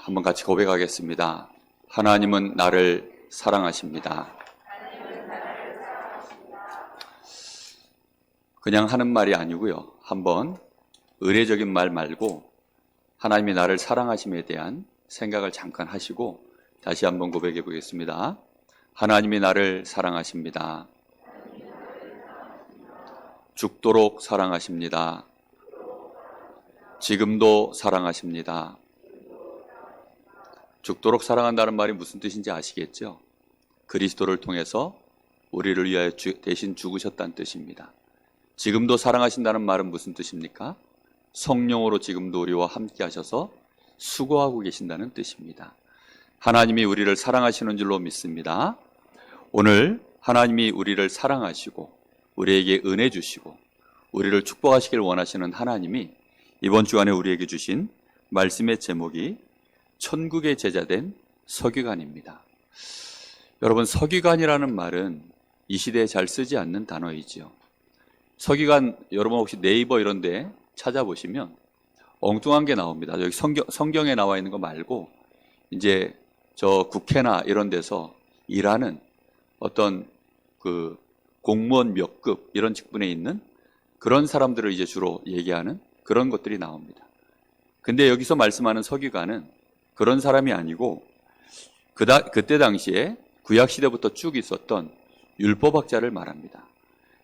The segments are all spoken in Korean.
한번 같이 고백하겠습니다. 하나님은 나를 사랑하십니다. 그냥 하는 말이 아니고요. 한번 의례적인 말 말고 하나님이 나를 사랑하심에 대한 생각을 잠깐 하시고 다시 한번 고백해 보겠습니다. 하나님이 나를 사랑하십니다. 죽도록 사랑하십니다. 지금도 사랑하십니다. 죽도록 사랑한다는 말이 무슨 뜻인지 아시겠죠? 그리스도를 통해서 우리를 위하여 대신 죽으셨다는 뜻입니다. 지금도 사랑하신다는 말은 무슨 뜻입니까? 성령으로 지금도 우리와 함께 하셔서 수고하고 계신다는 뜻입니다. 하나님이 우리를 사랑하시는 줄로 믿습니다. 오늘 하나님이 우리를 사랑하시고 우리에게 은혜 주시고 우리를 축복하시길 원하시는 하나님이 이번 주간에 우리에게 주신 말씀의 제목이 천국의 제자된 서기관입니다. 여러분, 서기관이라는 말은 이 시대에 잘 쓰지 않는 단어이지요. 서기관, 여러분 혹시 네이버 이런 데 찾아보시면 엉뚱한 게 나옵니다. 여기 성경에 나와 있는 거 말고 이제 저 국회나 이런 데서 일하는 어떤 그 공무원 몇 급 이런 직분에 있는 그런 사람들을 이제 주로 얘기하는 그런 것들이 나옵니다. 근데 여기서 말씀하는 서기관은 그런 사람이 아니고 그때 당시에 구약시대부터 쭉 있었던 율법학자를 말합니다.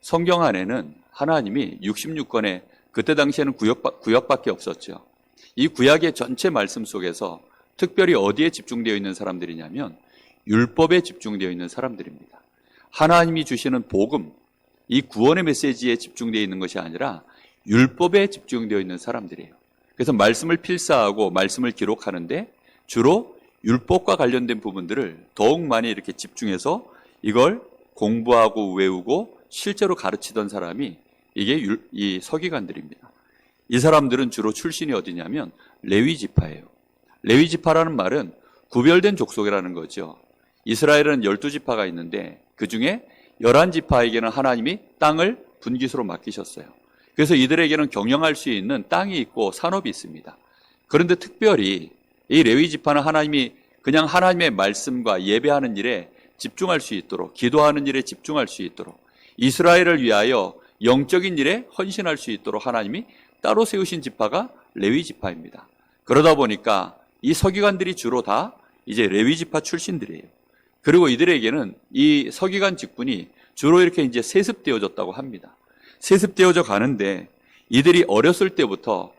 성경 안에는 하나님이 66권의 그때 당시에는 구약밖에 없었죠. 이 구약의 전체 말씀 속에서 특별히 어디에 집중되어 있는 사람들이냐면 율법에 집중되어 있는 사람들입니다. 하나님이 주시는 복음, 이 구원의 메시지에 집중되어 있는 것이 아니라 율법에 집중되어 있는 사람들이에요. 그래서 말씀을 필사하고 말씀을 기록하는데 주로 율법과 관련된 부분들을 더욱 많이 이렇게 집중해서 이걸 공부하고 외우고 실제로 가르치던 사람이 이게 이 서기관들입니다. 이 사람들은 주로 출신이 어디냐면 레위 지파예요. 레위 지파라는 말은 구별된 족속이라는 거죠. 이스라엘은 12지파가 있는데 그 중에 11지파에게는 하나님이 땅을 분깃으로 맡기셨어요. 그래서 이들에게는 경영할 수 있는 땅이 있고 산업이 있습니다. 그런데 특별히 이 레위 지파는 하나님이 그냥 하나님의 말씀과 예배하는 일에 집중할 수 있도록, 기도하는 일에 집중할 수 있도록, 이스라엘을 위하여 영적인 일에 헌신할 수 있도록 하나님이 따로 세우신 지파가 레위 지파입니다. 그러다 보니까 이 서기관들이 주로 다 이제 레위 지파 출신들이에요. 그리고 이들에게는 이 서기관 직분이 주로 이렇게 이제 세습되어졌다고 합니다. 세습되어져 가는데 이들이 어렸을 때부터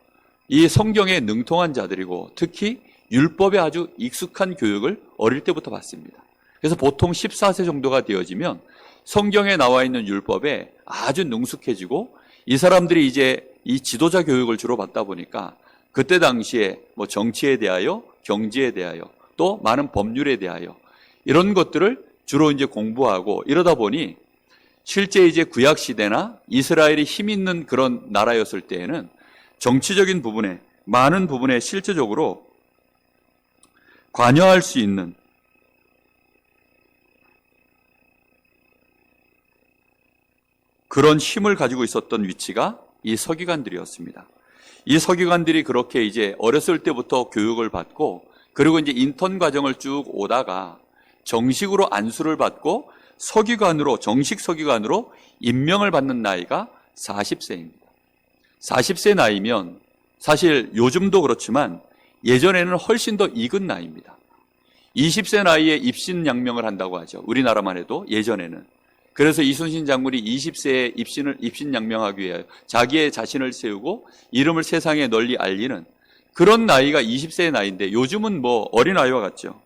이 성경에 능통한 자들이고 특히 율법에 아주 익숙한 교육을 어릴 때부터 받습니다. 그래서 보통 14세 정도가 되어지면 성경에 나와 있는 율법에 아주 능숙해지고 이 사람들이 이제 이 지도자 교육을 주로 받다 보니까 그때 당시에 뭐 정치에 대하여, 경제에 대하여, 또 많은 법률에 대하여 이런 것들을 주로 이제 공부하고 이러다 보니 실제 이제 구약 시대나 이스라엘이 힘 있는 그런 나라였을 때에는 정치적인 부분에 많은 부분에 실제적으로 관여할 수 있는 그런 힘을 가지고 있었던 위치가 이 서기관들이었습니다. 이 서기관들이 그렇게 이제 어렸을 때부터 교육을 받고 그리고 이제 인턴 과정을 쭉 오다가 정식으로 안수를 받고 서기관으로, 정식 서기관으로 임명을 받는 나이가 40세입니다. 40세 나이면 사실 요즘도 그렇지만 예전에는 훨씬 더 익은 나이입니다. 20세 나이에 입신양명을 한다고 하죠. 우리나라만 해도 예전에는. 그래서 이순신 장군이 20세에 입신양명하기 위하여 자기의 자신을 세우고 이름을 세상에 널리 알리는 그런 나이가 20세의 나이인데 요즘은 뭐 어린아이와 같죠.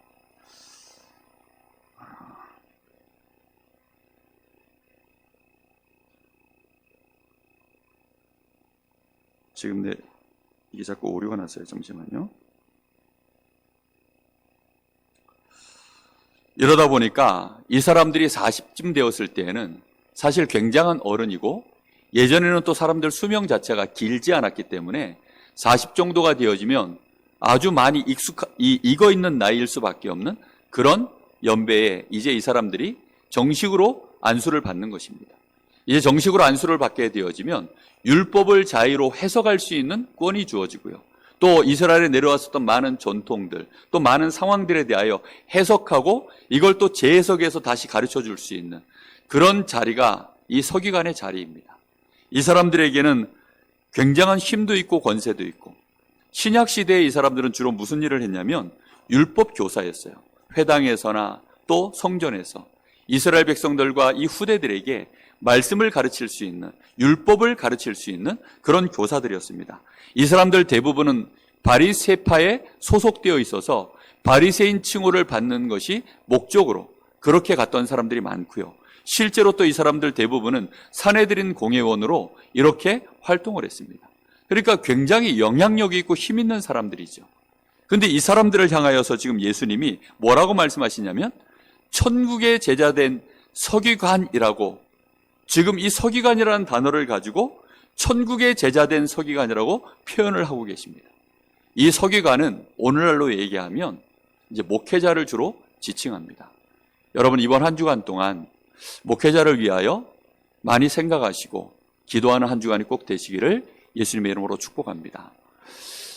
지금 이게 자꾸 오류가 났어요. 잠시만요. 이러다 보니까 이 사람들이 40쯤 되었을 때에는 사실 굉장한 어른이고 예전에는 또 사람들 수명 자체가 길지 않았기 때문에 40 정도가 되어지면 아주 많이 익어 있는 나이일 수밖에 없는 그런 연배에 이제 이 사람들이 정식으로 안수를 받는 것입니다. 이제 정식으로 안수를 받게 되어지면 율법을 자의로 해석할 수 있는 권이 주어지고요. 또 이스라엘에 내려왔었던 많은 전통들, 또 많은 상황들에 대하여 해석하고 이걸 또 재해석해서 다시 가르쳐 줄 수 있는 그런 자리가 이 서기관의 자리입니다. 이 사람들에게는 굉장한 힘도 있고 권세도 있고, 신약 시대에 이 사람들은 주로 무슨 일을 했냐면 율법 교사였어요. 회당에서나 또 성전에서 이스라엘 백성들과 이 후대들에게 말씀을 가르칠 수 있는, 율법을 가르칠 수 있는 그런 교사들이었습니다. 이 사람들 대부분은 바리새파에 소속되어 있어서 바리새인 칭호를 받는 것이 목적으로 그렇게 갔던 사람들이 많고요. 실제로 또 이 사람들 대부분은 사내들인 공회원으로 이렇게 활동을 했습니다. 그러니까 굉장히 영향력이 있고 힘 있는 사람들이죠. 그런데 이 사람들을 향하여서 지금 예수님이 뭐라고 말씀하시냐면 천국의 제자된 서기관이라고, 지금 이 서기관이라는 단어를 가지고 천국의 제자된 서기관이라고 표현을 하고 계십니다. 이 서기관은 오늘날로 얘기하면 이제 목회자를 주로 지칭합니다. 여러분, 이번 한 주간 동안 목회자를 위하여 많이 생각하시고 기도하는 한 주간이 꼭 되시기를 예수님의 이름으로 축복합니다.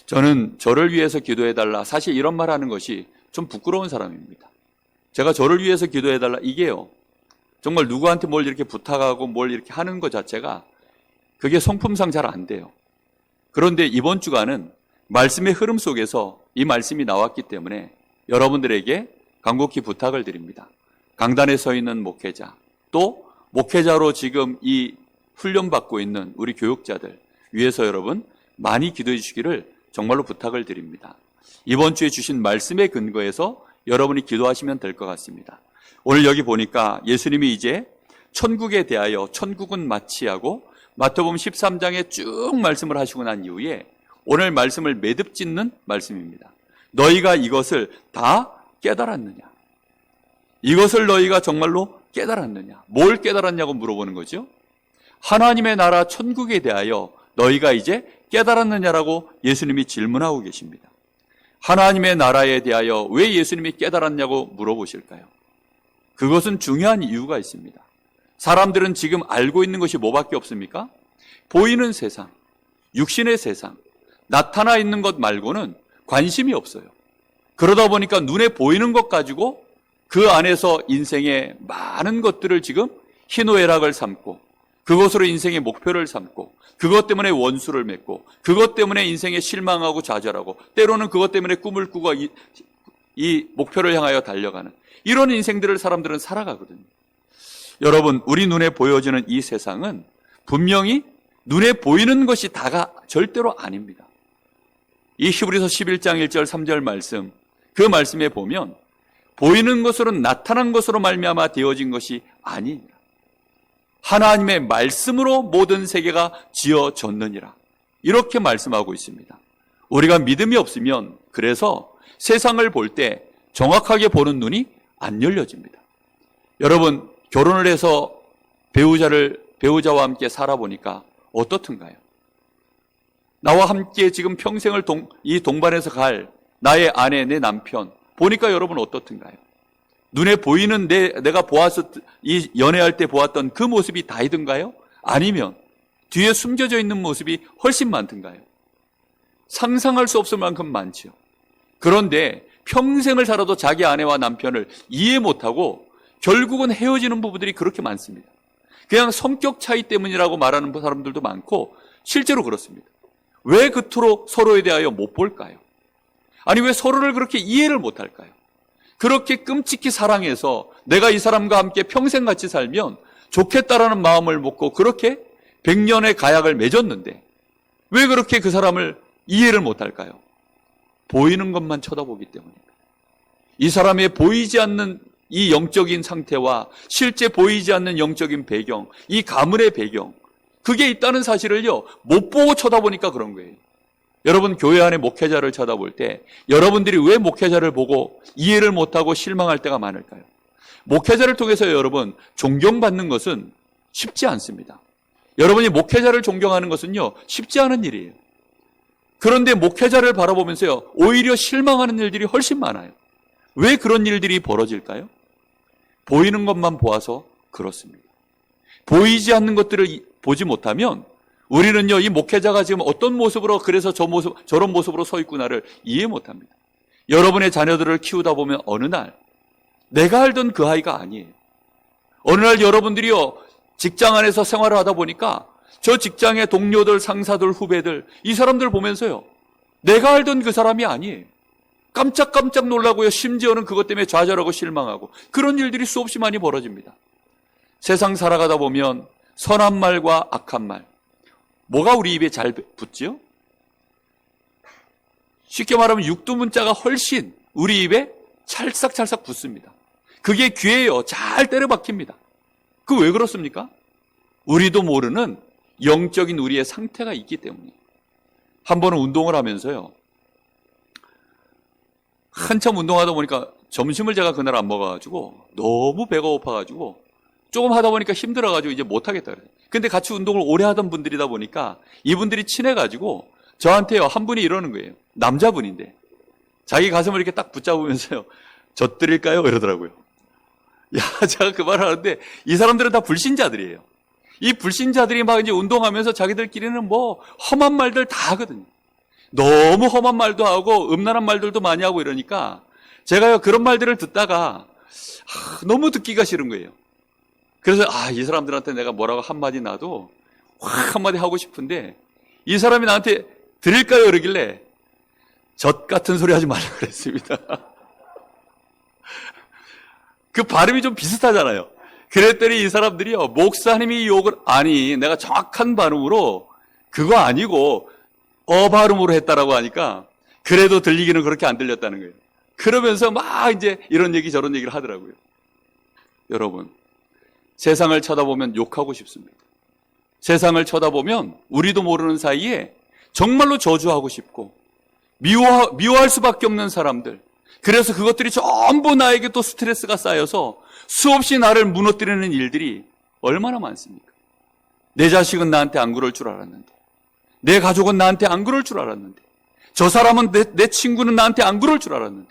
저는 저를 위해서 기도해달라, 사실 이런 말 하는 것이 좀 부끄러운 사람입니다. 제가 저를 위해서 기도해달라, 이게요, 정말 누구한테 뭘 이렇게 부탁하고 뭘 이렇게 하는 것 자체가 그게 성품상 잘 안 돼요. 그런데 이번 주간은 말씀의 흐름 속에서 이 말씀이 나왔기 때문에 여러분들에게 간곡히 부탁을 드립니다. 강단에 서 있는 목회자, 또 목회자로 지금 이 훈련받고 있는 우리 교육자들 위해서 여러분 많이 기도해 주시기를 정말로 부탁을 드립니다. 이번 주에 주신 말씀의 근거에서 여러분이 기도하시면 될 것 같습니다. 오늘 여기 보니까 예수님이 이제 천국에 대하여, 천국은 마치 하고 마태복음 13장에 쭉 말씀을 하시고 난 이후에 오늘 말씀을 매듭 짓는 말씀입니다. 너희가 이것을 다 깨달았느냐? 이것을 너희가 정말로 깨달았느냐? 뭘 깨달았냐고 물어보는 거죠. 하나님의 나라 천국에 대하여 너희가 이제 깨달았느냐라고 예수님이 질문하고 계십니다. 하나님의 나라에 대하여 왜 예수님이 깨달았냐고 물어보실까요? 그것은 중요한 이유가 있습니다. 사람들은 지금 알고 있는 것이 뭐밖에 없습니까? 보이는 세상, 육신의 세상, 나타나 있는 것 말고는 관심이 없어요. 그러다 보니까 눈에 보이는 것 가지고 그 안에서 인생의 많은 것들을 지금 희노애락을 삼고, 그것으로 인생의 목표를 삼고, 그것 때문에 원수를 맺고, 그것 때문에 인생에 실망하고 좌절하고, 때로는 그것 때문에 꿈을 꾸고 이 목표를 향하여 달려가는 이런 인생들을 사람들은 살아가거든요. 여러분, 우리 눈에 보여지는 이 세상은 분명히 눈에 보이는 것이 다가 절대로 아닙니다. 이 히브리서 11장 1절 3절 말씀, 그 말씀에 보면 보이는 것으로는 나타난 것으로 말미암아 되어진 것이 아니니라. 하나님의 말씀으로 모든 세계가 지어졌느니라. 이렇게 말씀하고 있습니다. 우리가 믿음이 없으면 그래서 세상을 볼 때 정확하게 보는 눈이 안 열려집니다. 여러분, 결혼을 해서 배우자와 함께 살아보니까 어떻든가요? 나와 함께 지금 평생을 이 동반해서 갈 나의 아내, 내 남편 보니까 여러분 어떻든가요? 눈에 보이는 내가 이 연애할 때 보았던 그 모습이 다이든가요? 아니면 뒤에 숨겨져 있는 모습이 훨씬 많든가요? 상상할 수 없을 만큼 많죠. 그런데 평생을 살아도 자기 아내와 남편을 이해 못하고 결국은 헤어지는 부부들이 그렇게 많습니다. 그냥 성격 차이 때문이라고 말하는 사람들도 많고 실제로 그렇습니다. 왜 그토록 서로에 대하여 못 볼까요? 아니, 왜 서로를 그렇게 이해를 못할까요? 그렇게 끔찍히 사랑해서 내가 이 사람과 함께 평생 같이 살면 좋겠다라는 마음을 먹고 그렇게 100년의 가약을 맺었는데 왜 그렇게 그 사람을 이해를 못할까요? 보이는 것만 쳐다보기 때문입니다. 이 사람의 보이지 않는 이 영적인 상태와 실제 보이지 않는 영적인 배경, 이 가문의 배경, 그게 있다는 사실을요, 못 보고 쳐다보니까 그런 거예요. 여러분, 교회 안에 목회자를 쳐다볼 때 여러분들이 왜 목회자를 보고 이해를 못하고 실망할 때가 많을까요? 목회자를 통해서 여러분 존경받는 것은 쉽지 않습니다. 여러분이 목회자를 존경하는 것은요, 쉽지 않은 일이에요. 그런데 목회자를 바라보면서요, 오히려 실망하는 일들이 훨씬 많아요. 왜 그런 일들이 벌어질까요? 보이는 것만 보아서 그렇습니다. 보이지 않는 것들을 보지 못하면 우리는요, 이 목회자가 지금 어떤 모습으로 그래서 저런 모습으로 서 있구나를 이해 못합니다. 여러분의 자녀들을 키우다 보면 어느 날 내가 알던 그 아이가 아니에요. 어느 날 여러분들이요, 직장 안에서 생활을 하다 보니까 저 직장의 동료들, 상사들, 후배들, 이 사람들 보면서요, 내가 알던 그 사람이 아니에요. 깜짝깜짝 놀라고요, 심지어는 그것 때문에 좌절하고 실망하고, 그런 일들이 수없이 많이 벌어집니다. 세상 살아가다 보면 선한 말과 악한 말, 뭐가 우리 입에 잘 붙지요? 쉽게 말하면 육두문자가 훨씬 우리 입에 찰싹찰싹 붙습니다. 그게 귀에요, 잘 때려 박힙니다. 그 왜 그렇습니까? 우리도 모르는 영적인 우리의 상태가 있기 때문이에요. 한 번은 운동을 하면서요, 한참 운동하다 보니까 점심을 제가 그날 안 먹어가지고 너무 배가 고파가지고 조금 하다 보니까 힘들어가지고 이제 못하겠다 그래요. 근데 같이 운동을 오래 하던 분들이다 보니까 이분들이 친해가지고 저한테요, 한 분이 이러는 거예요. 남자분인데 자기 가슴을 이렇게 딱 붙잡으면서요, 젖드릴까요? 이러더라고요. 야, 제가 그 말을 하는데 이 사람들은 다 불신자들이에요. 이 불신자들이 막 이제 운동하면서 자기들끼리는 뭐 험한 말들 다 하거든요. 너무 험한 말도 하고 음란한 말들도 많이 하고 이러니까 제가요, 그런 말들을 듣다가 너무 듣기가 싫은 거예요. 그래서 이 사람들한테 내가 뭐라고 한마디 놔도 확 한마디 하고 싶은데 이 사람이 나한테 드릴까요? 이러길래 젖 같은 소리 하지 말라고 그랬습니다. 그 발음이 좀 비슷하잖아요. 그랬더니 이 사람들이요, 목사님이 욕을, 아니 내가 정확한 발음으로 그거 아니고 발음으로 했다라고 하니까 그래도 들리기는 그렇게 안 들렸다는 거예요. 그러면서 막 이제 이런 얘기 저런 얘기를 하더라고요. 여러분, 세상을 쳐다보면 욕하고 싶습니다. 세상을 쳐다보면 우리도 모르는 사이에 정말로 저주하고 싶고 미워할 수밖에 없는 사람들, 그래서 그것들이 전부 나에게 또 스트레스가 쌓여서 수없이 나를 무너뜨리는 일들이 얼마나 많습니까? 내 자식은 나한테 안 그럴 줄 알았는데, 내 가족은 나한테 안 그럴 줄 알았는데, 저 사람은 내 친구는 나한테 안 그럴 줄 알았는데,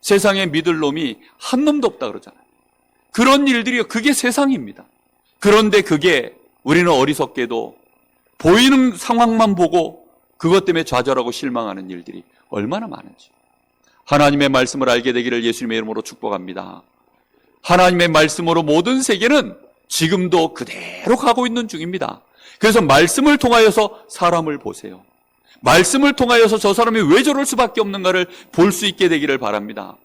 세상에 믿을 놈이 한 놈도 없다 그러잖아요. 그런 일들이 그게 세상입니다. 그런데 그게 우리는 어리석게도 보이는 상황만 보고 그것 때문에 좌절하고 실망하는 일들이 얼마나 많은지. 하나님의 말씀을 알게 되기를 예수님의 이름으로 축복합니다. 하나님의 말씀으로 모든 세계는 지금도 그대로 가고 있는 중입니다. 그래서 말씀을 통하여서 사람을 보세요. 말씀을 통하여서 저 사람이 왜 저럴 수밖에 없는가를 볼 수 있게 되기를 바랍니다.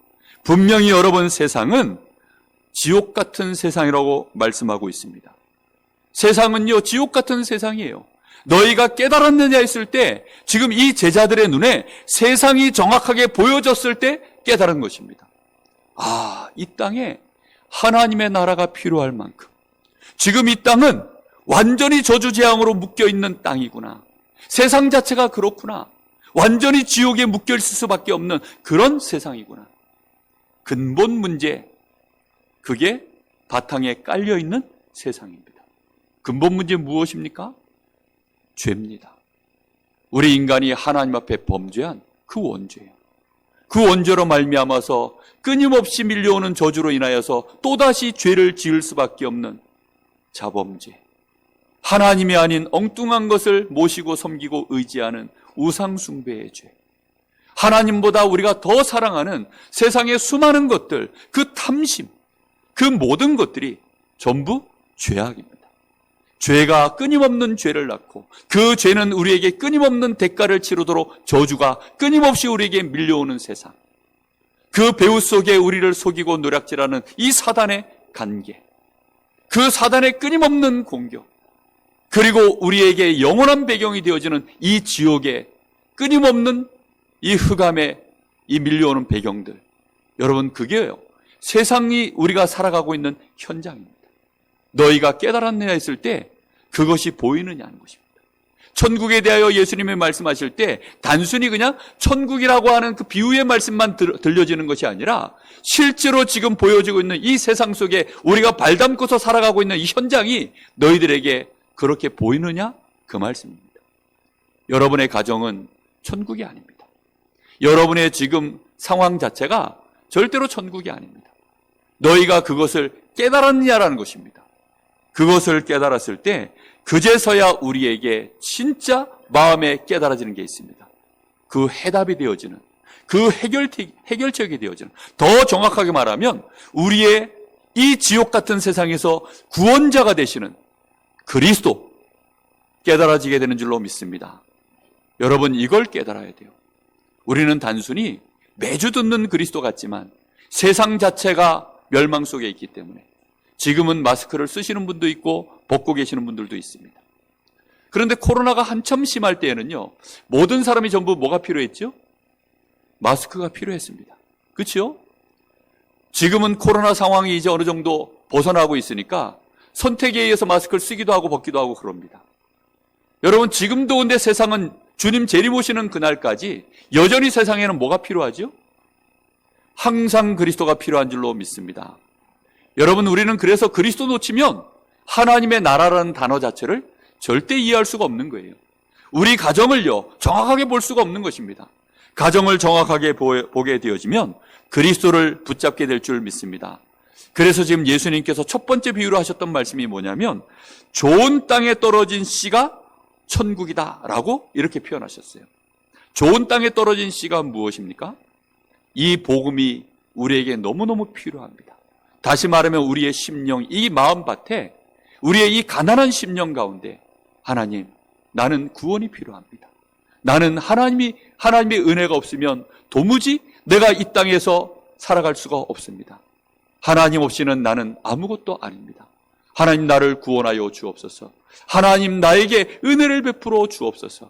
분명히 여러분, 세상은 지옥 같은 세상이라고 말씀하고 있습니다. 세상은요, 지옥 같은 세상이에요. 너희가 깨달았느냐 했을 때 지금 이 제자들의 눈에 세상이 정확하게 보여졌을 때 깨달은 것입니다. 이 땅에 하나님의 나라가 필요할 만큼 지금 이 땅은 완전히 저주재앙으로 묶여있는 땅이구나. 세상 자체가 그렇구나. 완전히 지옥에 묶여있을 수밖에 없는 그런 세상이구나. 근본 문제, 그게 바탕에 깔려있는 세상입니다. 근본 문제 무엇입니까? 죄입니다. 우리 인간이 하나님 앞에 범죄한 그 원죄예요. 그 원죄로 말미암아서 끊임없이 밀려오는 저주로 인하여서 또다시 죄를 지을 수밖에 없는 자범죄, 하나님이 아닌 엉뚱한 것을 모시고 섬기고 의지하는 우상숭배의 죄, 하나님보다 우리가 더 사랑하는 세상의 수많은 것들, 그 탐심, 그 모든 것들이 전부 죄악입니다. 죄가 끊임없는 죄를 낳고 그 죄는 우리에게 끊임없는 대가를 치르도록 저주가 끊임없이 우리에게 밀려오는 세상, 그 배후 속에 우리를 속이고 노략질하는 이 사단의 관계, 그 사단의 끊임없는 공격, 그리고 우리에게 영원한 배경이 되어지는 이 지옥의 끊임없는 이 흑암의 이 밀려오는 배경들, 여러분, 그게요, 세상이 우리가 살아가고 있는 현장입니다. 너희가 깨달았느냐 했을 때 그것이 보이느냐 하는 것입니다. 천국에 대하여 예수님이 말씀하실 때 단순히 그냥 천국이라고 하는 그 비유의 말씀만 들려지는 것이 아니라 실제로 지금 보여지고 있는 이 세상 속에 우리가 발담고서 살아가고 있는 이 현장이 너희들에게 그렇게 보이느냐? 그 말씀입니다. 여러분의 가정은 천국이 아닙니다. 여러분의 지금 상황 자체가 절대로 천국이 아닙니다. 너희가 그것을 깨달았느냐라는 것입니다. 그것을 깨달았을 때 그제서야 우리에게 진짜 마음에 깨달아지는 게 있습니다. 그 해답이 되어지는, 그 해결책이 되어지는, 더 정확하게 말하면 우리의 이 지옥 같은 세상에서 구원자가 되시는 그리스도 깨달아지게 되는 줄로 믿습니다. 여러분, 이걸 깨달아야 돼요. 우리는 단순히 매주 듣는 그리스도 같지만 세상 자체가 멸망 속에 있기 때문에 지금은 마스크를 쓰시는 분도 있고 벗고 계시는 분들도 있습니다. 그런데 코로나가 한참 심할 때에는요, 모든 사람이 전부 뭐가 필요했죠? 마스크가 필요했습니다. 그렇죠? 지금은 코로나 상황이 이제 어느 정도 벗어나고 있으니까 선택에 의해서 마스크를 쓰기도 하고 벗기도 하고 그럽니다. 여러분, 지금도 근데 세상은 주님 재림 오시는 그날까지 여전히 세상에는 뭐가 필요하죠? 항상 그리스도가 필요한 줄로 믿습니다. 여러분, 우리는 그래서 그리스도 놓치면 하나님의 나라라는 단어 자체를 절대 이해할 수가 없는 거예요. 우리 가정을요, 정확하게 볼 수가 없는 것입니다. 가정을 정확하게 보게 되어지면 그리스도를 붙잡게 될 줄 믿습니다. 그래서 지금 예수님께서 첫 번째 비유로 하셨던 말씀이 뭐냐면 좋은 땅에 떨어진 씨가 천국이다 라고 이렇게 표현하셨어요. 좋은 땅에 떨어진 씨가 무엇입니까? 이 복음이 우리에게 너무너무 필요합니다. 다시 말하면 우리의 심령, 이 마음밭에 우리의 이 가난한 심령 가운데 하나님, 나는 구원이 필요합니다. 나는 하나님의 은혜가 없으면 도무지 내가 이 땅에서 살아갈 수가 없습니다. 하나님 없이는 나는 아무것도 아닙니다. 하나님, 나를 구원하여 주옵소서. 하나님, 나에게 은혜를 베풀어 주옵소서.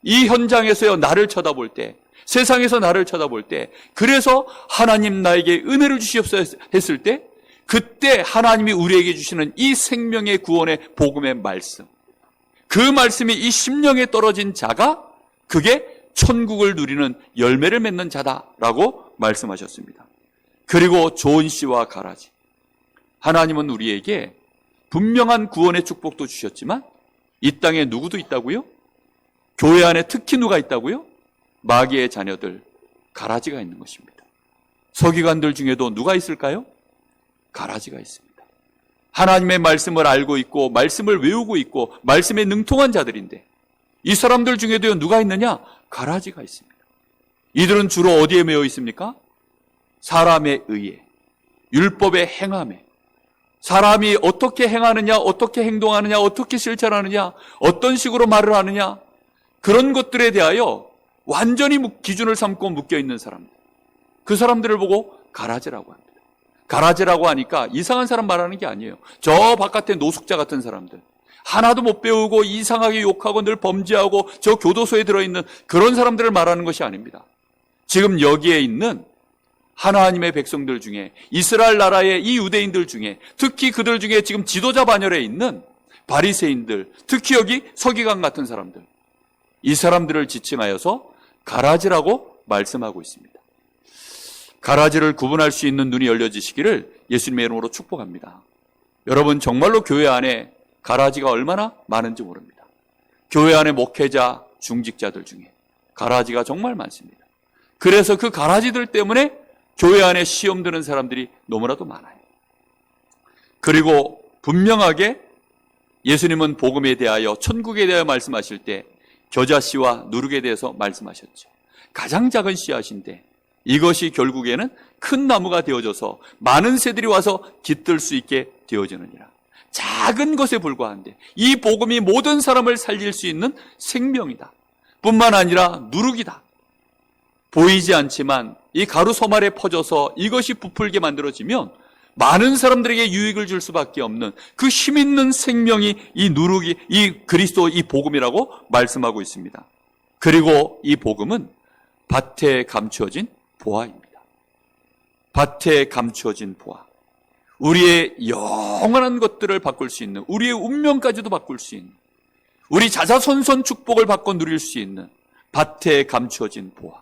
이 현장에서요, 나를 쳐다볼 때, 세상에서 나를 쳐다볼 때, 그래서 하나님 나에게 은혜를 주시옵소서 했을 때, 그때 하나님이 우리에게 주시는 이 생명의 구원의 복음의 말씀, 그 말씀이 이 심령에 떨어진 자가 그게 천국을 누리는 열매를 맺는 자다라고 말씀하셨습니다. 그리고 좋은 씨와 가라지. 하나님은 우리에게 분명한 구원의 축복도 주셨지만 이 땅에 누구도 있다고요? 교회 안에 특히 누가 있다고요? 마귀의 자녀들, 가라지가 있는 것입니다. 서기관들 중에도 누가 있을까요? 가라지가 있습니다. 하나님의 말씀을 알고 있고 말씀을 외우고 있고 말씀에 능통한 자들인데 이 사람들 중에도 누가 있느냐? 가라지가 있습니다. 이들은 주로 어디에 매여 있습니까? 사람의 의에, 율법의 행함에, 사람이 어떻게 행하느냐, 어떻게 행동하느냐, 어떻게 실천하느냐, 어떤 식으로 말을 하느냐, 그런 것들에 대하여 완전히 기준을 삼고 묶여있는 사람들, 그 사람들을 보고 가라지라고 합니다. 가라지라고 하니까 이상한 사람 말하는 게 아니에요. 저 바깥에 노숙자 같은 사람들, 하나도 못 배우고 이상하게 욕하고 늘 범죄하고 저 교도소에 들어있는 그런 사람들을 말하는 것이 아닙니다. 지금 여기에 있는 하나님의 백성들 중에, 이스라엘 나라의 이 유대인들 중에, 특히 그들 중에 지금 지도자 반열에 있는 바리새인들, 특히 여기 서기관 같은 사람들, 이 사람들을 지칭하여서 가라지라고 말씀하고 있습니다. 가라지를 구분할 수 있는 눈이 열려지시기를 예수님의 이름으로 축복합니다. 여러분, 정말로 교회 안에 가라지가 얼마나 많은지 모릅니다. 교회 안에 목회자, 중직자들 중에 가라지가 정말 많습니다. 그래서 그 가라지들 때문에 교회 안에 시험 드는 사람들이 너무나도 많아요. 그리고 분명하게 예수님은 복음에 대하여, 천국에 대하여 말씀하실 때 겨자씨와 누룩에 대해서 말씀하셨죠. 가장 작은 씨앗인데 이것이 결국에는 큰 나무가 되어져서 많은 새들이 와서 깃들 수 있게 되어지느니라. 작은 것에 불과한데 이 복음이 모든 사람을 살릴 수 있는 생명이다. 뿐만 아니라 누룩이다. 보이지 않지만 이 가루 소말에 퍼져서 이것이 부풀게 만들어지면 많은 사람들에게 유익을 줄 수밖에 없는 그 힘있는 생명이 이 누룩이, 이 그리스도, 이 복음이라고 말씀하고 있습니다. 그리고 이 복음은 밭에 감추어진 보화입니다. 밭에 감추어진 보화. 우리의 영원한 것들을 바꿀 수 있는, 우리의 운명까지도 바꿀 수 있는, 우리 자자손손 축복을 받고 누릴 수 있는 밭에 감추어진 보화.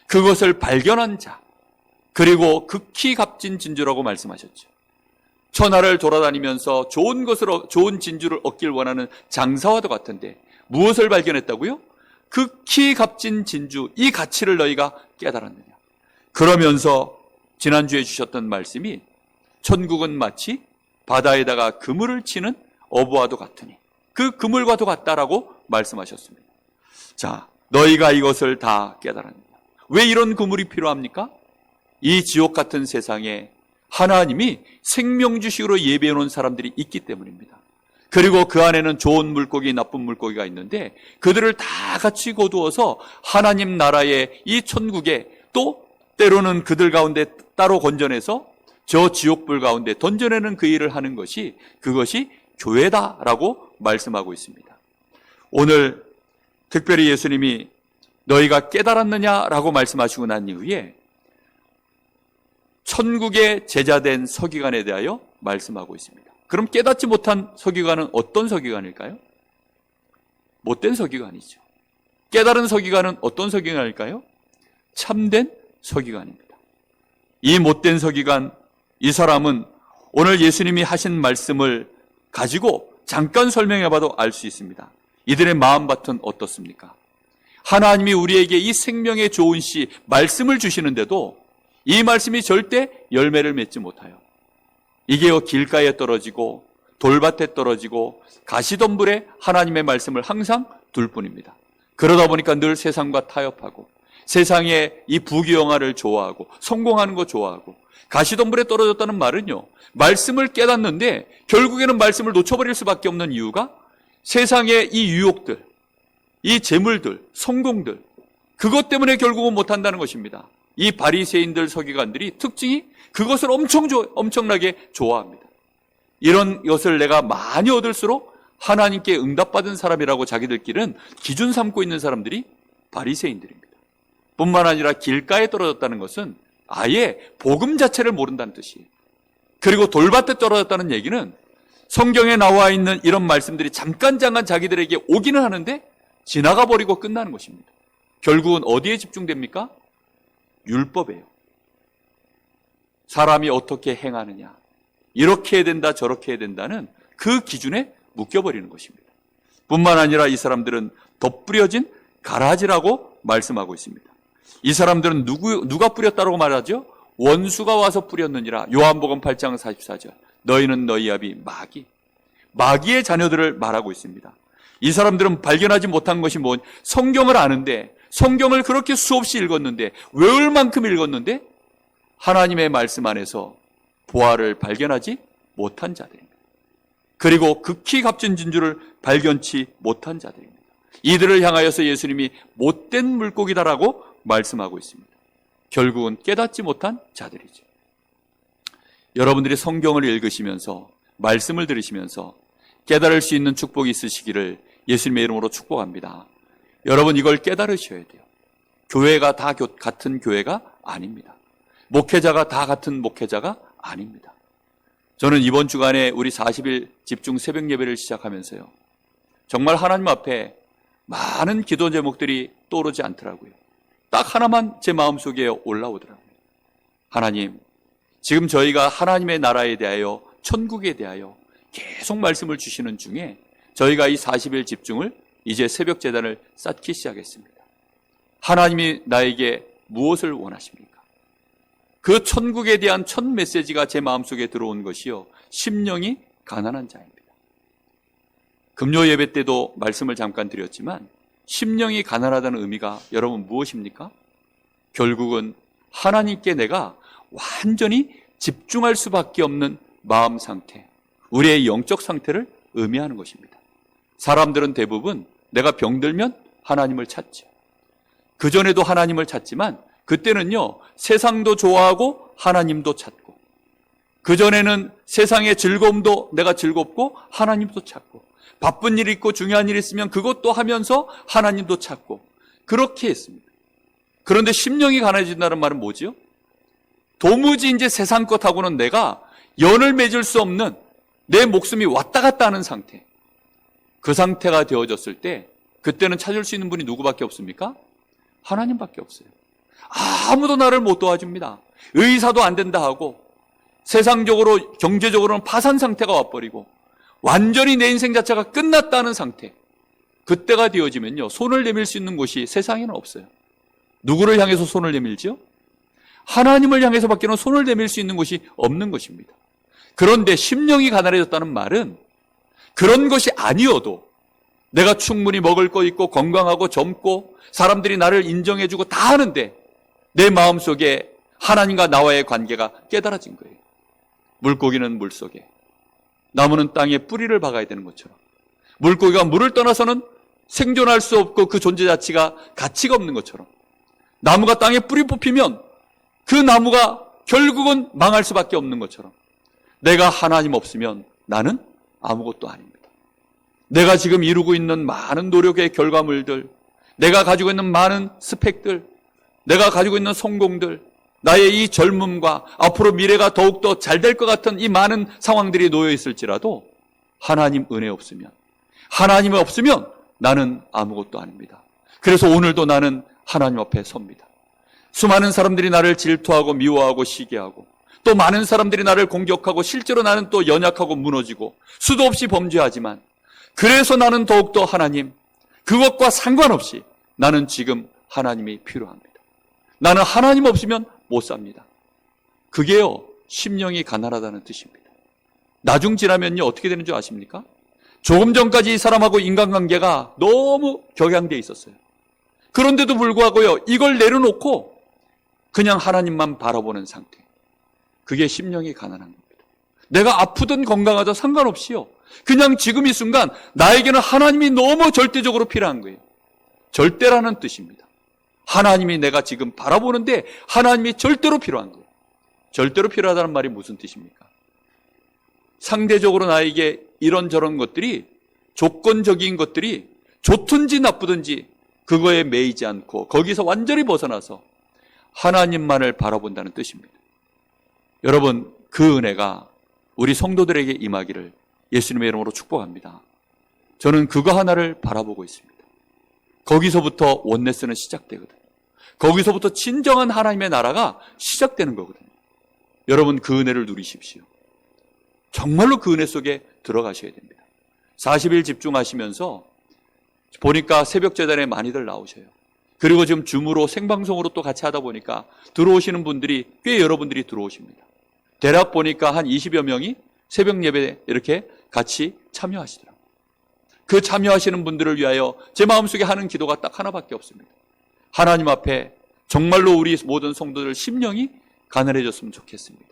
그것을 발견한 자, 그리고 극히 값진 진주라고 말씀하셨죠. 천하를 돌아다니면서 좋은 진주를 얻길 원하는 장사와도 같은데 무엇을 발견했다고요? 극히 값진 진주, 이 가치를 너희가 깨달았느냐. 그러면서 지난주에 주셨던 말씀이 천국은 마치 바다에다가 그물을 치는 어부와도 같으니, 그 그물과도 같다라고 말씀하셨습니다. 자, 너희가 이것을 다 깨달았느냐? 왜 이런 그물이 필요합니까? 이 지옥 같은 세상에 하나님이 생명주식으로 예배해 놓은 사람들이 있기 때문입니다. 그리고 그 안에는 좋은 물고기, 나쁜 물고기가 있는데 그들을 다 같이 거두어서 하나님 나라의 이 천국에, 또 때로는 그들 가운데 따로 건져내서 저 지옥불 가운데 던져내는 그 일을 하는 것이, 그것이 교회다라고 말씀하고 있습니다. 오늘 특별히 예수님이 너희가 깨달았느냐라고 말씀하시고 난 이후에 천국의 제자된 서기관에 대하여 말씀하고 있습니다. 그럼 깨닫지 못한 서기관은 어떤 서기관일까요? 못된 서기관이죠. 깨달은 서기관은 어떤 서기관일까요? 참된 서기관입니다. 이 못된 서기관, 이 사람은 오늘 예수님이 하신 말씀을 가지고 잠깐 설명해봐도 알 수 있습니다. 이들의 마음밭은 어떻습니까? 하나님이 우리에게 이 생명의 좋은 씨 말씀을 주시는데도 이 말씀이 절대 열매를 맺지 못해요. 이게 길가에 떨어지고 돌밭에 떨어지고 가시덤불에 하나님의 말씀을 항상 둘 뿐입니다. 그러다 보니까 늘 세상과 타협하고 세상의 이 부귀영화를 좋아하고 성공하는 거 좋아하고, 가시덤불에 떨어졌다는 말은요, 말씀을 깨닫는데 결국에는 말씀을 놓쳐버릴 수밖에 없는 이유가 세상의 이 유혹들, 이 재물들, 성공들, 그것 때문에 결국은 못한다는 것입니다. 이 바리새인들, 서기관들이 특징이 그것을 엄청나게 좋아합니다. 이런 것을 내가 많이 얻을수록 하나님께 응답받은 사람이라고 자기들끼리는 기준 삼고 있는 사람들이 바리새인들입니다. 뿐만 아니라 길가에 떨어졌다는 것은 아예 복음 자체를 모른다는 뜻이에요. 그리고 돌밭에 떨어졌다는 얘기는 성경에 나와 있는 이런 말씀들이 잠깐 자기들에게 오기는 하는데 지나가 버리고 끝나는 것입니다. 결국은 어디에 집중됩니까? 율법이에요. 사람이 어떻게 행하느냐, 이렇게 해야 된다, 저렇게 해야 된다는 그 기준에 묶여버리는 것입니다. 뿐만 아니라 이 사람들은 덧뿌려진 가라지라고 말씀하고 있습니다. 이 사람들은 누가 뿌렸다고 말하죠? 원수가 와서 뿌렸느니라. 요한복음 8장 44절. 너희는 너희 아비 마귀의 자녀들을 말하고 있습니다. 이 사람들은 발견하지 못한 것이 성경을 아는데, 성경을 그렇게 수없이 읽었는데, 외울 만큼 읽었는데 하나님의 말씀 안에서 보화를 발견하지 못한 자들입니다. 그리고 극히 값진 진주를 발견치 못한 자들입니다. 이들을 향하여서 예수님이 못된 물고기다라고 말씀하고 있습니다. 결국은 깨닫지 못한 자들이죠. 여러분들이 성경을 읽으시면서, 말씀을 들으시면서 깨달을 수 있는 축복이 있으시기를 예수님의 이름으로 축복합니다. 여러분, 이걸 깨달으셔야 돼요. 교회가 다 같은 교회가 아닙니다. 목회자가 다 같은 목회자가 아닙니다. 저는 이번 주간에 우리 40일 집중 새벽 예배를 시작하면서요, 정말 하나님 앞에 많은 기도 제목들이 떠오르지 않더라고요. 딱 하나만 제 마음속에 올라오더라고요. 하나님, 지금 저희가 하나님의 나라에 대하여, 천국에 대하여 계속 말씀을 주시는 중에 저희가 이 40일 집중을 이제 새벽 제단을 쌓기 시작했습니다. 하나님이 나에게 무엇을 원하십니까? 그 천국에 대한 첫 메시지가 제 마음속에 들어온 것이요, 심령이 가난한 자입니다. 금요 예배 때도 말씀을 잠깐 드렸지만 심령이 가난하다는 의미가 여러분 무엇입니까? 결국은 하나님께 내가 완전히 집중할 수밖에 없는 마음 상태, 우리의 영적 상태를 의미하는 것입니다. 사람들은 대부분 내가 병들면 하나님을 찾죠. 그전에도 하나님을 찾지만 그때는요, 세상도 좋아하고 하나님도 찾고, 그전에는 세상의 즐거움도 내가 즐겁고 하나님도 찾고, 바쁜 일이 있고 중요한 일이 있으면 그것도 하면서 하나님도 찾고, 그렇게 했습니다. 그런데 심령이 가난해진다는 말은 뭐지요? 도무지 이제 세상 것하고는 내가 연을 맺을 수 없는, 내 목숨이 왔다 갔다 하는 상태, 그 상태가 되어졌을 때 그때는 찾을 수 있는 분이 누구밖에 없습니까? 하나님밖에 없어요. 아무도 나를 못 도와줍니다. 의사도 안 된다 하고, 세상적으로 경제적으로는 파산 상태가 와버리고 완전히 내 인생 자체가 끝났다는 상태, 그때가 되어지면요, 손을 내밀 수 있는 곳이 세상에는 없어요. 누구를 향해서 손을 내밀지요? 하나님을 향해서밖에는 손을 내밀 수 있는 곳이 없는 것입니다. 그런데 심령이 가난해졌다는 말은 그런 것이 아니어도 내가 충분히 먹을 거 있고 건강하고 젊고 사람들이 나를 인정해주고 다 하는데 내 마음속에 하나님과 나와의 관계가 깨달아진 거예요. 물고기는 물속에, 나무는 땅에 뿌리를 박아야 되는 것처럼 물고기가 물을 떠나서는 생존할 수 없고 그 존재 자체가 가치가 없는 것처럼 나무가 땅에 뿌리 뽑히면 그 나무가 결국은 망할 수밖에 없는 것처럼 내가 하나님 없으면 나는 아무것도 아닙니다. 내가 지금 이루고 있는 많은 노력의 결과물들, 내가 가지고 있는 많은 스펙들, 내가 가지고 있는 성공들, 나의 이 젊음과 앞으로 미래가 더욱더 잘 될 것 같은 이 많은 상황들이 놓여 있을지라도 하나님 은혜 없으면, 하나님이 없으면 나는 아무것도 아닙니다. 그래서 오늘도 나는 하나님 앞에 섭니다. 수많은 사람들이 나를 질투하고 미워하고 시기하고 또 많은 사람들이 나를 공격하고 실제로 나는 또 연약하고 무너지고 수도 없이 범죄하지만 그래서 나는 더욱더 하나님, 그것과 상관없이 나는 지금 하나님이 필요합니다. 나는 하나님 없으면 못 삽니다. 그게요, 심령이 가난하다는 뜻입니다. 나중 지나면요, 어떻게 되는 줄 아십니까? 조금 전까지 이 사람하고 인간관계가 너무 격양되어 있었어요. 그런데도 불구하고요, 이걸 내려놓고 그냥 하나님만 바라보는 상태. 그게 심령이 가난한 겁니다. 내가 아프든 건강하든 상관없이요, 그냥 지금 이 순간 나에게는 하나님이 너무 절대적으로 필요한 거예요. 절대라는 뜻입니다. 하나님이 내가 지금 바라보는데 하나님이 절대로 필요한 거예요. 절대로 필요하다는 말이 무슨 뜻입니까? 상대적으로 나에게 이런저런 것들이, 조건적인 것들이 좋든지 나쁘든지 그거에 매이지 않고 거기서 완전히 벗어나서 하나님만을 바라본다는 뜻입니다. 여러분, 그 은혜가 우리 성도들에게 임하기를 예수님의 이름으로 축복합니다. 저는 그거 하나를 바라보고 있습니다. 거기서부터 원네스는 시작되거든요. 거기서부터 진정한 하나님의 나라가 시작되는 거거든요. 여러분, 그 은혜를 누리십시오. 정말로 그 은혜 속에 들어가셔야 됩니다. 40일 집중하시면서 보니까 새벽 제단에 많이들 나오셔요. 그리고 지금 줌으로 생방송으로 또 같이 하다 보니까 들어오시는 분들이 꽤 여러분들이 들어오십니다. 대략 보니까 한 20여 명이 새벽 예배에 이렇게 같이 참여하시더라고요. 그 참여하시는 분들을 위하여 제 마음속에 하는 기도가 딱 하나밖에 없습니다. 하나님 앞에 정말로 우리 모든 성도들 심령이 가난해졌으면 좋겠습니다.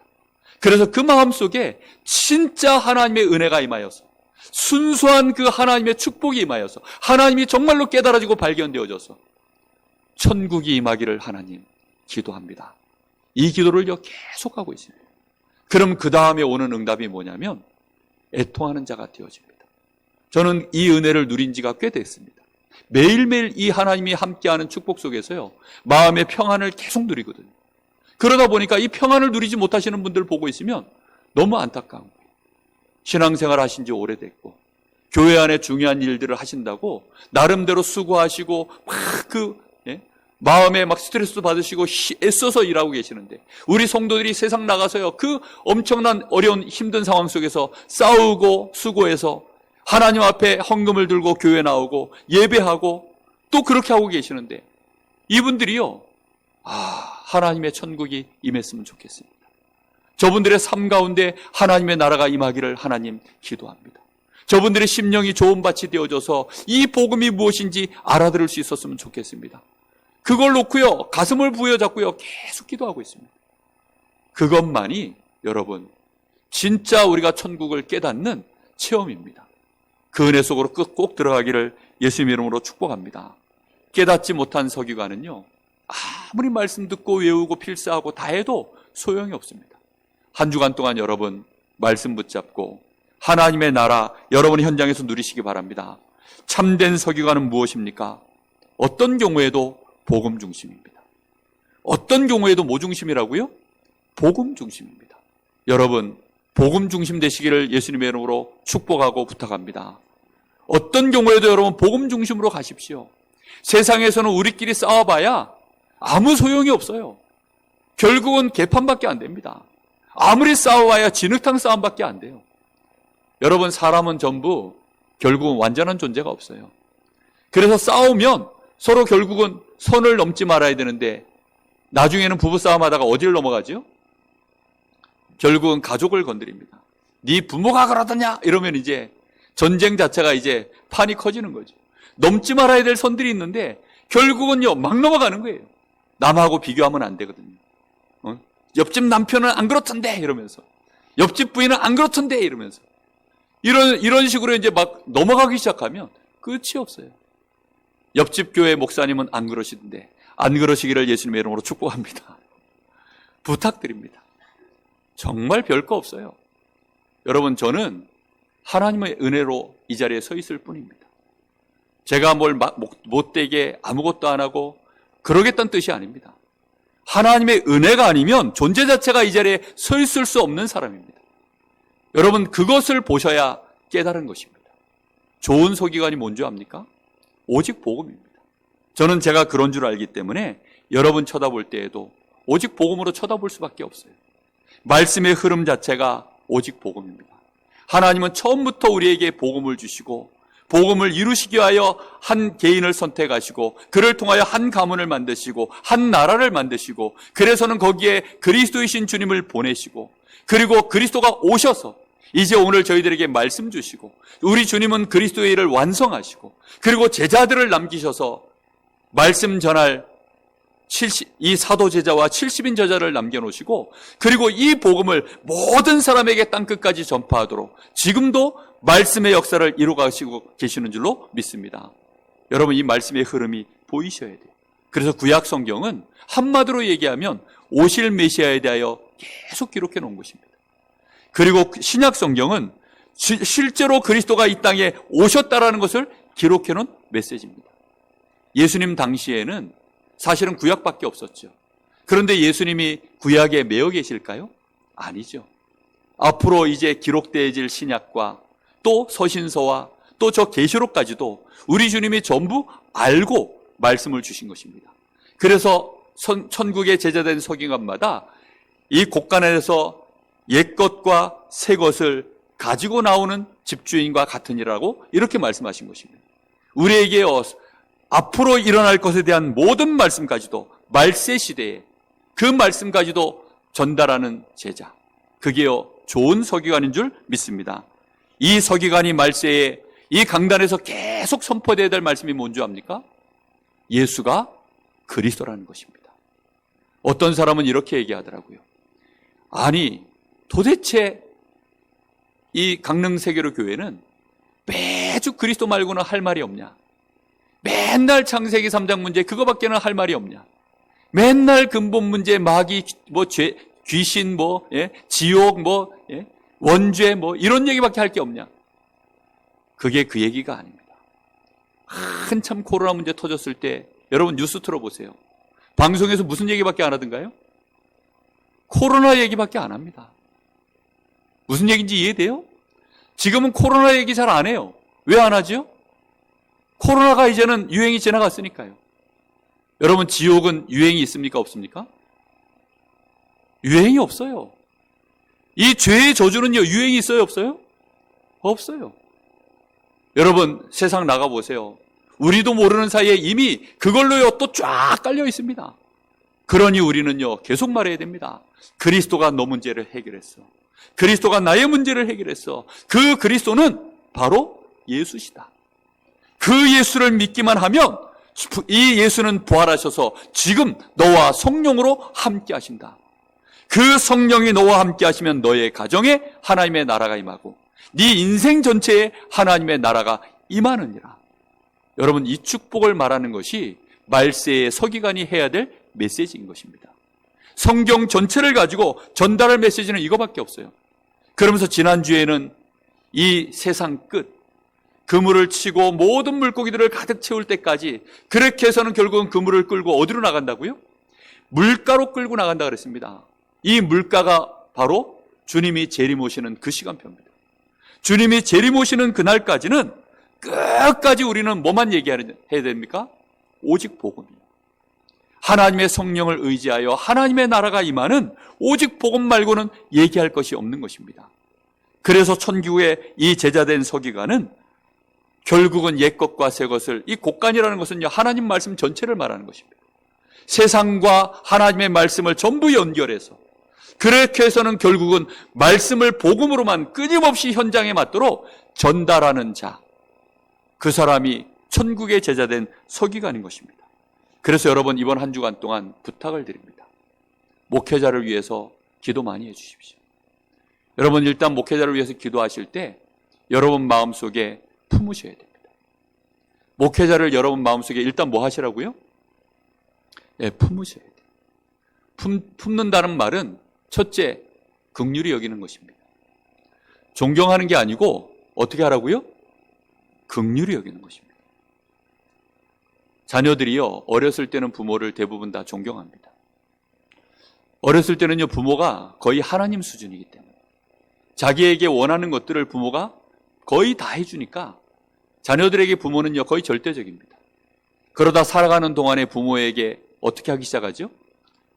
그래서 그 마음속에 진짜 하나님의 은혜가 임하여서, 순수한 그 하나님의 축복이 임하여서, 하나님이 정말로 깨달아지고 발견되어져서 천국이 임하기를 하나님 기도합니다. 이 기도를요 계속하고 있습니다. 그럼 그 다음에 오는 응답이 뭐냐면 애통하는 자가 되어집니다. 저는 이 은혜를 누린 지가 꽤 됐습니다. 매일매일 이 하나님이 함께하는 축복 속에서요, 마음의 평안을 계속 누리거든요. 그러다 보니까 이 평안을 누리지 못하시는 분들 보고 있으면 너무 안타까운 거예요. 신앙생활 하신 지 오래됐고 교회 안에 중요한 일들을 하신다고 나름대로 수고하시고 마음에 막 스트레스도 받으시고 애써서 일하고 계시는데, 우리 성도들이 세상 나가서요, 그 엄청난 어려운 힘든 상황 속에서 싸우고 수고해서 하나님 앞에 헌금을 들고 교회 나오고 예배하고 또 그렇게 하고 계시는데, 이분들이요, 하나님의 천국이 임했으면 좋겠습니다. 저분들의 삶 가운데 하나님의 나라가 임하기를 하나님 기도합니다. 저분들의 심령이 좋은 밭이 되어져서 이 복음이 무엇인지 알아들을 수 있었으면 좋겠습니다. 그걸 놓고요, 가슴을 부여잡고요, 계속 기도하고 있습니다. 그것만이 여러분, 진짜 우리가 천국을 깨닫는 체험입니다. 그 은혜 속으로 꼭 들어가기를 예수님 이름으로 축복합니다. 깨닫지 못한 서기관은요, 아무리 말씀 듣고 외우고 필사하고 다 해도 소용이 없습니다. 한 주간 동안 여러분 말씀 붙잡고 하나님의 나라 여러분 현장에서 누리시기 바랍니다. 참된 서기관은 무엇입니까? 어떤 경우에도 복음 중심입니다. 어떤 경우에도 뭐 중심이라고요? 복음 중심입니다. 여러분, 복음 중심 되시기를 예수님의 이름으로 축복하고 부탁합니다. 어떤 경우에도 여러분 복음 중심으로 가십시오. 세상에서는 우리끼리 싸워봐야 아무 소용이 없어요. 결국은 개판밖에 안 됩니다. 아무리 싸워봐야 진흙탕 싸움밖에 안 돼요. 여러분, 사람은 전부 결국은 완전한 존재가 없어요. 그래서 싸우면 서로 결국은 선을 넘지 말아야 되는데, 나중에는 부부싸움 하다가 어디를 넘어가죠? 결국은 가족을 건드립니다. 네 부모가 그러더냐? 이러면 이제 전쟁 자체가 이제 판이 커지는 거죠. 넘지 말아야 될 선들이 있는데 결국은요 막 넘어가는 거예요. 남하고 비교하면 안 되거든요. 옆집 남편은 안 그렇던데 이러면서, 옆집 부인은 안 그렇던데 이러면서, 이런 식으로 이제 막 넘어가기 시작하면 끝이 없어요. 옆집 교회 목사님은 안 그러시던데 안 그러시기를 예수님의 이름으로 축복합니다. 부탁드립니다. 정말 별거 없어요. 여러분, 저는 하나님의 은혜로 이 자리에 서 있을 뿐입니다. 제가 뭘 못되게 아무것도 안 하고 그러겠다는 뜻이 아닙니다. 하나님의 은혜가 아니면 존재 자체가 이 자리에 서 있을 수 없는 사람입니다. 여러분, 그것을 보셔야 깨달은 것입니다. 좋은 서기관이 뭔 줄 압니까? 오직 복음입니다. 저는 제가 그런 줄 알기 때문에 여러분 쳐다볼 때에도 오직 복음으로 쳐다볼 수밖에 없어요. 말씀의 흐름 자체가 오직 복음입니다. 하나님은 처음부터 우리에게 복음을 주시고 복음을 이루시기 위하여 한 개인을 선택하시고 그를 통하여 한 가문을 만드시고 한 나라를 만드시고, 그래서는 거기에 그리스도이신 주님을 보내시고, 그리고 그리스도가 오셔서 이제 오늘 저희들에게 말씀 주시고, 우리 주님은 그리스도의 일을 완성하시고, 그리고 제자들을 남기셔서 말씀 전할 이 사도 제자와 70인 제자를 남겨놓으시고, 그리고 이 복음을 모든 사람에게 땅끝까지 전파하도록 지금도 말씀의 역사를 이루어가시고 계시는 줄로 믿습니다. 여러분, 이 말씀의 흐름이 보이셔야 돼요. 그래서 구약 성경은 한마디로 얘기하면 오실 메시아에 대하여 계속 기록해 놓은 것입니다. 그리고 신약 성경은 실제로 그리스도가 이 땅에 오셨다라는 것을 기록해 놓은 메시지입니다. 예수님 당시에는 사실은 구약밖에 없었죠. 그런데 예수님이 구약에 매여 계실까요? 아니죠. 앞으로 이제 기록되어질 신약과 또 서신서와 또 저 계시록까지도 우리 주님이 전부 알고 말씀을 주신 것입니다. 그래서 천국에 제자된 서기관마다 이 곳간에서 옛것과 새것을 가지고 나오는 집주인과 같으니라고 이렇게 말씀하신 것입니다. 우리에게 앞으로 일어날 것에 대한 모든 말씀까지도, 말세 시대에 그 말씀까지도 전달하는 제자, 그게요 좋은 서기관인 줄 믿습니다. 이 서기관이 말세에 이 강단에서 계속 선포되어야 될 말씀이 뭔지 압니까? 예수가 그리스도라는 것입니다. 어떤 사람은 이렇게 얘기하더라고요. 아니, 도대체 이 강릉세계로 교회는 매주 그리스도 말고는 할 말이 없냐? 맨날 창세기 3장 문제 그거밖에는 할 말이 없냐? 맨날 근본 문제, 마귀, 귀신, 지옥, 원죄, 이런 얘기밖에 할 게 없냐? 그게 그 얘기가 아닙니다. 한참 코로나 문제 터졌을 때 여러분 뉴스 틀어보세요. 방송에서 무슨 얘기밖에 안 하던가요? 코로나 얘기밖에 안 합니다. 무슨 얘기인지 이해돼요? 지금은 코로나 얘기 잘 안 해요. 왜 안 하죠? 코로나가 이제는 유행이 지나갔으니까요. 여러분, 지옥은 유행이 있습니까? 없습니까? 유행이 없어요. 이 죄의 저주는요, 유행이 있어요? 없어요? 없어요. 여러분, 세상 나가보세요. 우리도 모르는 사이에 이미 그걸로요 또 쫙 깔려 있습니다. 그러니 우리는요 계속 말해야 됩니다. 그리스도가 너 문제를 해결했어. 그리스도가 나의 문제를 해결했어. 그 그리스도는 바로 예수시다. 그 예수를 믿기만 하면 이 예수는 부활하셔서 지금 너와 성령으로 함께 하신다. 그 성령이 너와 함께 하시면 너의 가정에 하나님의 나라가 임하고 네 인생 전체에 하나님의 나라가 임하느니라. 여러분, 이 축복을 말하는 것이 말세의 서기관이 해야 될 메시지인 것입니다. 성경 전체를 가지고 전달할 메시지는 이거밖에 없어요. 그러면서 지난주에는 이 세상 끝, 그물을 치고 모든 물고기들을 가득 채울 때까지, 그렇게 해서는 결국은 그물을 끌고 어디로 나간다고요? 물가로 끌고 나간다 그랬습니다. 이 물가가 바로 주님이 재림오시는 그 시간표입니다. 주님이 재림오시는 그날까지는 끝까지 우리는 뭐만 얘기해야 됩니까? 오직 복음이에요. 하나님의 성령을 의지하여 하나님의 나라가 임하는 오직 복음 말고는 얘기할 것이 없는 것입니다. 그래서 천국의 이 제자된 서기관은 결국은 옛것과 새것을, 이 곳간이라는 것은요 하나님 말씀 전체를 말하는 것입니다. 세상과 하나님의 말씀을 전부 연결해서 그렇게 해서는 결국은 말씀을 복음으로만 끊임없이 현장에 맞도록 전달하는 자, 그 사람이 천국의 제자된 서기관인 것입니다. 그래서 여러분, 이번 한 주간 동안 부탁을 드립니다. 목회자를 위해서 기도 많이 해주십시오. 여러분, 일단 목회자를 위해서 기도하실 때 여러분 마음속에 품으셔야 됩니다. 목회자를 여러분 마음속에 일단 뭐 하시라고요? 네, 품으셔야 돼요. 품는다는 말은 첫째, 긍휼히 여기는 것입니다. 존경하는 게 아니고 어떻게 하라고요? 긍휼히 여기는 것입니다. 자녀들이요, 어렸을 때는 부모를 대부분 다 존경합니다. 어렸을 때는요, 부모가 거의 하나님 수준이기 때문에 자기에게 원하는 것들을 부모가 거의 다 해주니까 자녀들에게 부모는요, 거의 절대적입니다. 그러다 살아가는 동안에 부모에게 어떻게 하기 시작하죠?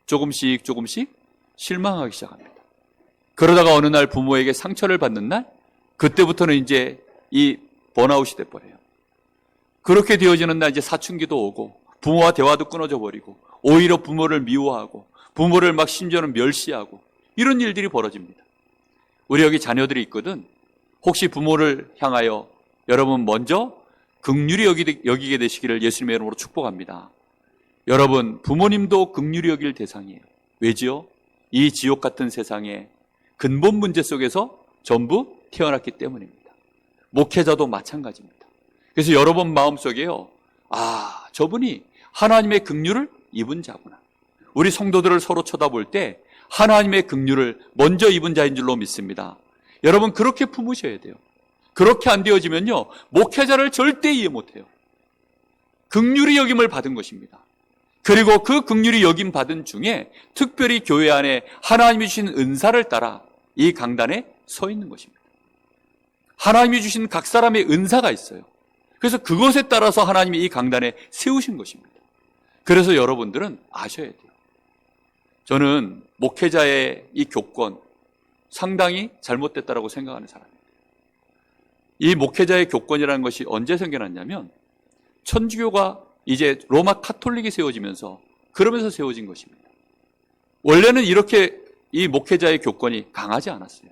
조금씩 실망하기 시작합니다. 그러다가 어느 날 부모에게 상처를 받는 날, 그때부터는 이제 이 번아웃이 돼버려요. 그렇게 되어지는 날 이제 사춘기도 오고 부모와 대화도 끊어져 버리고 오히려 부모를 미워하고 부모를 막 심지어는 멸시하고 이런 일들이 벌어집니다. 우리 여기 자녀들이 있거든. 혹시 부모를 향하여 여러분 먼저 긍휼히 여기게 되시기를 예수님의 이름으로 축복합니다. 여러분, 부모님도 긍휼히 여길 대상이에요. 왜지요? 이 지옥 같은 세상에 근본 문제 속에서 전부 태어났기 때문입니다. 목회자도 마찬가지입니다. 그래서 여러분 마음속에요, 아, 저분이 하나님의 긍휼을 입은 자구나. 우리 성도들을 서로 쳐다볼 때 하나님의 긍휼을 먼저 입은 자인 줄로 믿습니다. 여러분, 그렇게 품으셔야 돼요. 그렇게 안 되어지면요, 목회자를 절대 이해 못해요. 긍휼히 여김을 받은 것입니다. 그리고 그 긍휼히 여김 받은 중에 특별히 교회 안에 하나님이 주신 은사를 따라 이 강단에 서 있는 것입니다. 하나님이 주신 각 사람의 은사가 있어요. 그래서 그것에 따라서 하나님이 이 강단에 세우신 것입니다. 그래서 여러분들은 아셔야 돼요. 저는 목회자의 이 교권 상당히 잘못됐다고 생각하는 사람입니다. 이 목회자의 교권이라는 것이 언제 생겨났냐면 천주교가 이제 로마 카톨릭이 세워지면서 그러면서 세워진 것입니다. 원래는 이렇게 이 목회자의 교권이 강하지 않았어요.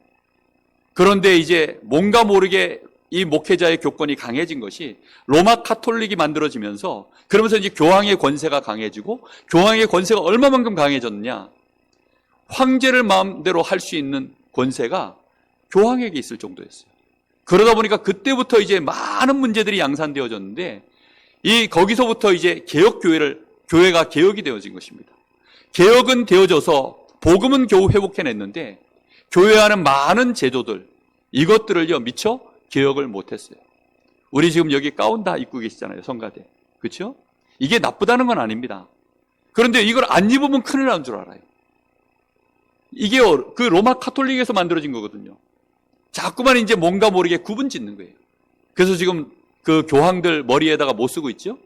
그런데 이제 뭔가 모르게 이 목회자의 교권이 강해진 것이 로마 카톨릭이 만들어지면서 그러면서 이제 교황의 권세가 강해지고 교황의 권세가 얼마만큼 강해졌느냐, 황제를 마음대로 할 수 있는 권세가 교황에게 있을 정도였어요. 그러다 보니까 그때부터 이제 많은 문제들이 양산되어졌는데 거기서부터 이제 교회가 개혁이 되어진 것입니다. 개혁은 되어져서 복음은 겨우 회복해냈는데 교회 안에 많은 제도들, 이것들을요 미처 개혁을 못했어요. 우리 지금 여기 가운 다 입고 계시잖아요, 성가대. 그렇죠? 이게 나쁘다는 건 아닙니다. 그런데 이걸 안 입으면 큰일 나는 줄 알아요. 이게 그 로마 카톨릭에서 만들어진 거거든요. 자꾸만 이제 뭔가 모르게 구분 짓는 거예요. 그래서 지금 그 교황들 머리에다가 뭐 쓰고 있죠?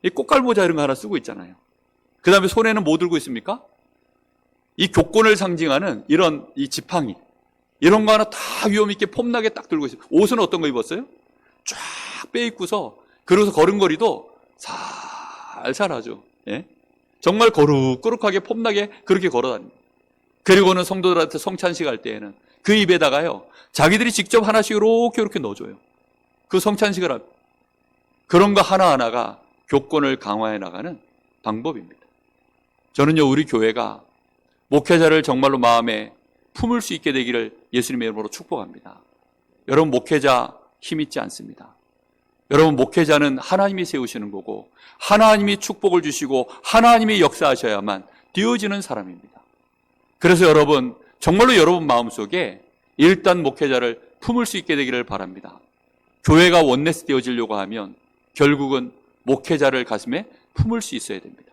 이 꽃갈모자 이런 거 하나 쓰고 있잖아요. 그 다음에 손에는 뭐 들고 있습니까? 이 교권을 상징하는 이런 이 지팡이, 이런 거 하나 다 위험 있게 폼나게 딱 들고 있어요. 옷은 어떤 거 입었어요? 쫙 빼입고서, 그러고서 걸음걸이도 살살하죠. 예? 정말 거룩거룩하게 폼나게 그렇게 걸어다닙니다. 그리고는 성도들한테 성찬식 할 때에는 그 입에다가요 자기들이 직접 하나씩 이렇게 넣어줘요. 그 성찬식을 합니다. 그런 거 하나하나가 교권을 강화해 나가는 방법입니다. 저는요, 우리 교회가 목회자를 정말로 마음에 품을 수 있게 되기를 예수님의 이름으로 축복합니다. 여러분, 목회자 힘 있지 않습니다. 여러분, 목회자는 하나님이 세우시는 거고 하나님이 축복을 주시고 하나님이 역사하셔야만 되어지는 사람입니다. 그래서 여러분, 정말로 여러분 마음속에 일단 목회자를 품을 수 있게 되기를 바랍니다. 교회가 원네스 되어지려고 하면 결국은 목회자를 가슴에 품을 수 있어야 됩니다.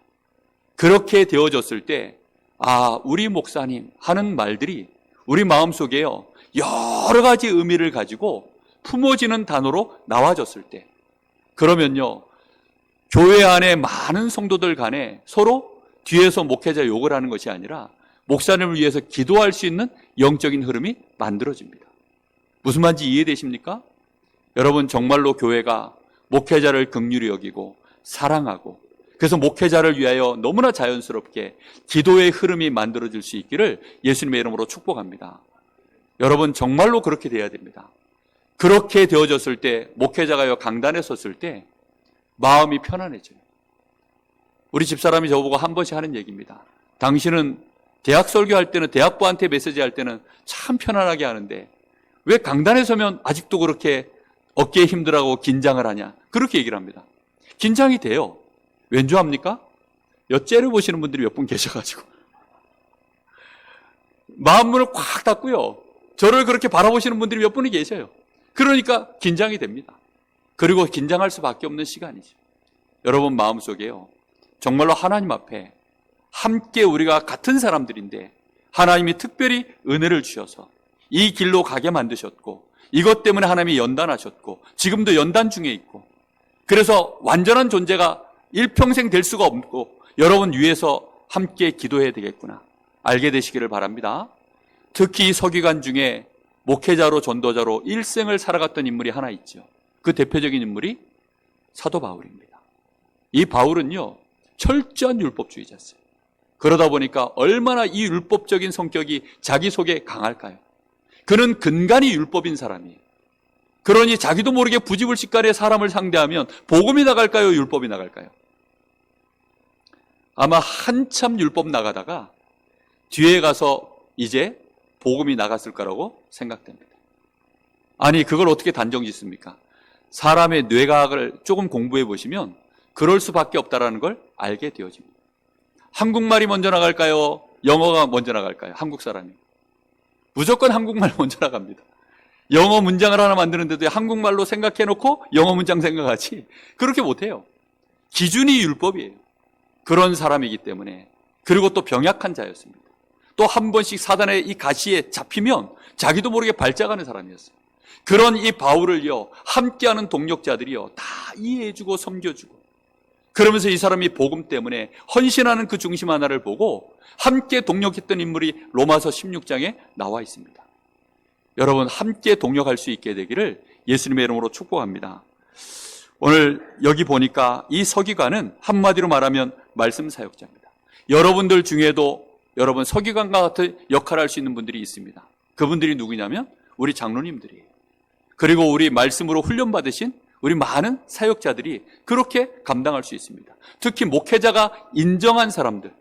그렇게 되어졌을 때, 아, 우리 목사님 하는 말들이 우리 마음속에요 여러 가지 의미를 가지고 품어지는 단어로 나와졌을 때, 그러면요 교회 안에 많은 성도들 간에 서로 뒤에서 목회자 욕을 하는 것이 아니라 목사님을 위해서 기도할 수 있는 영적인 흐름이 만들어집니다. 무슨 말인지 이해되십니까? 여러분, 정말로 교회가 목회자를 긍휼히 여기고 사랑하고 그래서 목회자를 위하여 너무나 자연스럽게 기도의 흐름이 만들어질 수 있기를 예수님의 이름으로 축복합니다. 여러분 정말로 그렇게 돼야 됩니다. 그렇게 되어졌을 때 목회자가 강단에 섰을 때 마음이 편안해져요. 우리 집사람이 저보고 한 번씩 하는 얘기입니다. 당신은 대학 설교할 때는 대학부한테 메시지할 때는 참 편안하게 하는데 왜 강단에 서면 아직도 그렇게 어깨에 힘들어하고 긴장을 하냐? 그렇게 얘기를 합니다. 긴장이 돼요. 왠 줄 압니까? 엿째를 보시는 분들이 몇 분 계셔가지고 마음문을 꽉 닫고요. 저를 그렇게 바라보시는 분들이 몇 분이 계셔요. 그러니까 긴장이 됩니다. 그리고 긴장할 수밖에 없는 시간이죠. 여러분 마음속에요. 정말로 하나님 앞에 함께 우리가 같은 사람들인데 하나님이 특별히 은혜를 주셔서 이 길로 가게 만드셨고 이것 때문에 하나님이 연단하셨고 지금도 연단 중에 있고 그래서 완전한 존재가 일평생 될 수가 없고 여러분 위해서 함께 기도해야 되겠구나 알게 되시기를 바랍니다. 특히 이 서기관 중에 목회자로 전도자로 일생을 살아갔던 인물이 하나 있죠. 그 대표적인 인물이 사도 바울입니다. 이 바울은요 철저한 율법주의자였어요. 그러다 보니까 얼마나 이 율법적인 성격이 자기 속에 강할까요? 그는 근간이 율법인 사람이에요. 그러니 자기도 모르게 부지불식간에 사람을 상대하면 복음이 나갈까요? 율법이 나갈까요? 아마 한참 율법 나가다가 뒤에 가서 이제 복음이 나갔을 거라고 생각됩니다. 아니 그걸 어떻게 단정 짓습니까? 사람의 뇌과학을 조금 공부해 보시면 그럴 수밖에 없다는 걸 알게 되어집니다. 한국말이 먼저 나갈까요? 영어가 먼저 나갈까요? 한국 사람이. 무조건 한국말 먼저 나갑니다. 영어 문장을 하나 만드는데도 한국말로 생각해놓고 영어 문장 생각하지 그렇게 못해요. 기준이 율법이에요. 그런 사람이기 때문에 그리고 또 병약한 자였습니다. 또 한 번씩 사단의 이 가시에 잡히면 자기도 모르게 발작하는 사람이었어요. 그런 이 바울을요 함께하는 동력자들이요 다 이해해주고 섬겨주고 그러면서 이 사람이 복음 때문에 헌신하는 그 중심 하나를 보고 함께 동력했던 인물이 로마서 16장에 나와 있습니다. 여러분 함께 동력할 수 있게 되기를 예수님의 이름으로 축복합니다. 오늘 여기 보니까 이 서기관은 한마디로 말하면 말씀 사역자입니다. 여러분들 중에도 여러분 서기관과 같은 역할을 할 수 있는 분들이 있습니다. 그분들이 누구냐면 우리 장로님들이에요. 그리고 우리 말씀으로 훈련받으신 우리 많은 사역자들이 그렇게 감당할 수 있습니다. 특히 목회자가 인정한 사람들,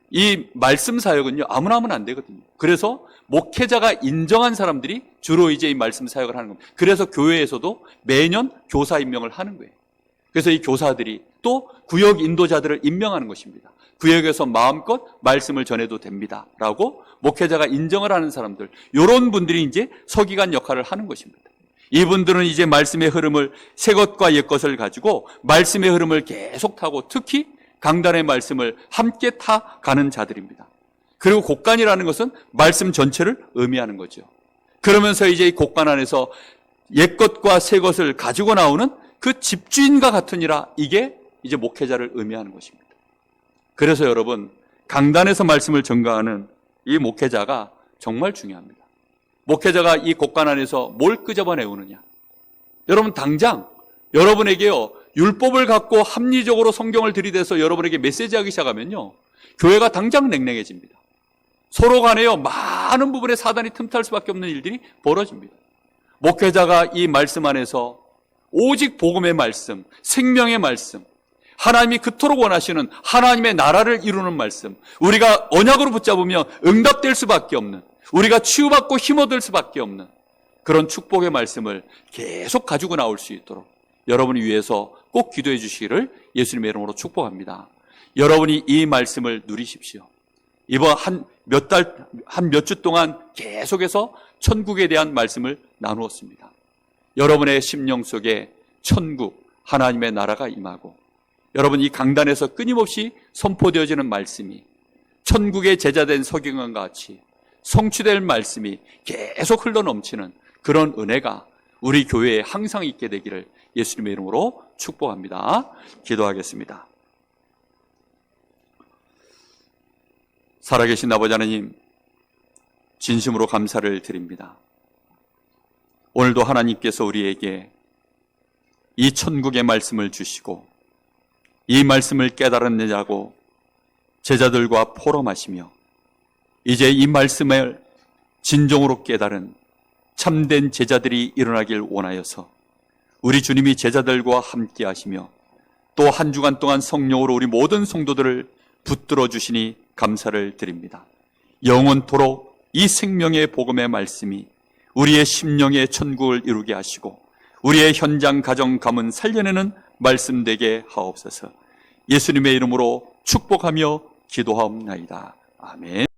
이 말씀 사역은요 아무나 하면 안 되거든요. 그래서 목회자가 인정한 사람들이 주로 이제 이 말씀 사역을 하는 겁니다. 그래서 교회에서도 매년 교사 임명을 하는 거예요. 그래서 이 교사들이 또 구역 인도자들을 임명하는 것입니다. 구역에서 마음껏 말씀을 전해도 됩니다 라고 목회자가 인정을 하는 사람들, 이런 분들이 이제 서기관 역할을 하는 것입니다. 이분들은 이제 말씀의 흐름을 새 것과 옛 것을 가지고 말씀의 흐름을 계속 타고 특히 강단의 말씀을 함께 타가는 자들입니다. 그리고 곡간이라는 것은 말씀 전체를 의미하는 거죠. 그러면서 이제 이 곡간 안에서 옛 것과 새 것을 가지고 나오는 그 집주인과 같으니라, 이게 이제 목회자를 의미하는 것입니다. 그래서 여러분 강단에서 말씀을 전가하는 이 목회자가 정말 중요합니다. 목회자가 이 곡간 안에서 뭘 끄집어내오느냐. 여러분 당장 여러분에게요 율법을 갖고 합리적으로 성경을 들이대서 여러분에게 메시지하기 시작하면요 교회가 당장 냉랭해집니다. 서로 간에요 많은 부분에 사단이 틈탈 수밖에 없는 일들이 벌어집니다. 목회자가 이 말씀 안에서 오직 복음의 말씀, 생명의 말씀, 하나님이 그토록 원하시는 하나님의 나라를 이루는 말씀, 우리가 언약으로 붙잡으면 응답될 수밖에 없는, 우리가 치유받고 힘어들 수밖에 없는 그런 축복의 말씀을 계속 가지고 나올 수 있도록 여러분이 위해서 꼭 기도해 주시기를 예수님의 이름으로 축복합니다. 여러분이 이 말씀을 누리십시오. 이번 몇 주 동안 계속해서 천국에 대한 말씀을 나누었습니다. 여러분의 심령 속에 천국, 하나님의 나라가 임하고 여러분 이 강단에서 끊임없이 선포되어지는 말씀이 천국의 제자된 서기관과 같이 성취될 말씀이 계속 흘러넘치는 그런 은혜가 우리 교회에 항상 있게 되기를 예수님의 이름으로 축복합니다. 기도하겠습니다. 살아계신 아버지 하나님, 진심으로 감사를 드립니다. 오늘도 하나님께서 우리에게 이 천국의 말씀을 주시고 이 말씀을 깨달았느냐고 제자들과 포럼하시며 이제 이 말씀을 진정으로 깨달은 참된 제자들이 일어나길 원하여서 우리 주님이 제자들과 함께 하시며 또 한 주간 동안 성령으로 우리 모든 성도들을 붙들어 주시니 감사를 드립니다. 영원토록 이 생명의 복음의 말씀이 우리의 심령의 천국을 이루게 하시고 우리의 현장 가정 가문 살려내는 말씀 되게 하옵소서. 예수님의 이름으로 축복하며 기도하옵나이다. 아멘.